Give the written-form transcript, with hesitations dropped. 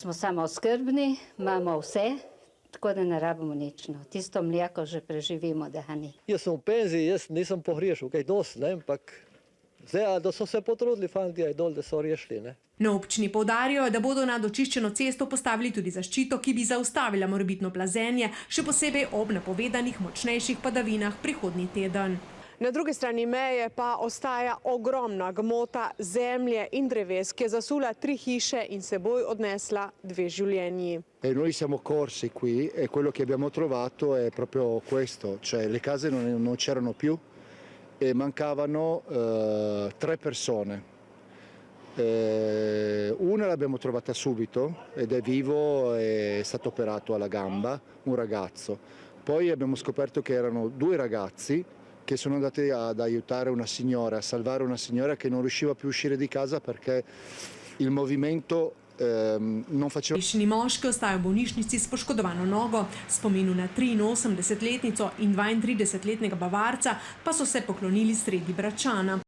Smo samooskrbni, imamo vse, tako da ne rabimo nič. No. Tisto mlijako že preživimo, da ga ni. Jaz sem v penziji, jaz nisem pogrešal kaj dosti, ne, ampak zdaj, da so se potrudili fanti, dol, da so rešili, ne. Na občini poudarjajo, da bodo nad očiščeno cesto postavili tudi zaščito, ki bi zaustavila morebitno plazenje, še posebej ob napovedanih močnejših padavinah prihodnji teden. Na drugi strani meje pa ostaja ogromna gmota zemlje in dreves, che è zasula 3 hiše in seboj odnesla 2 življenji. E noi siamo corsi qui e quello che abbiamo trovato è proprio questo, cioè le case non c'erano più e mancavano 3 persone. Una l'abbiamo trovata subito ed è vivo, è stato operato alla gamba, un ragazzo. Poi abbiamo scoperto che erano 2 ragazzi che sono andati ad aiutare una signora, a salvare una signora che non riusciva più a uscire di casa perché il movimento non faceva. Rešeni moški ostaja v bolnišnici s poškodovano nogo. Spominu na 83-letnico in 32-letnega Bavarca pa so se poklonili sredi Bračana.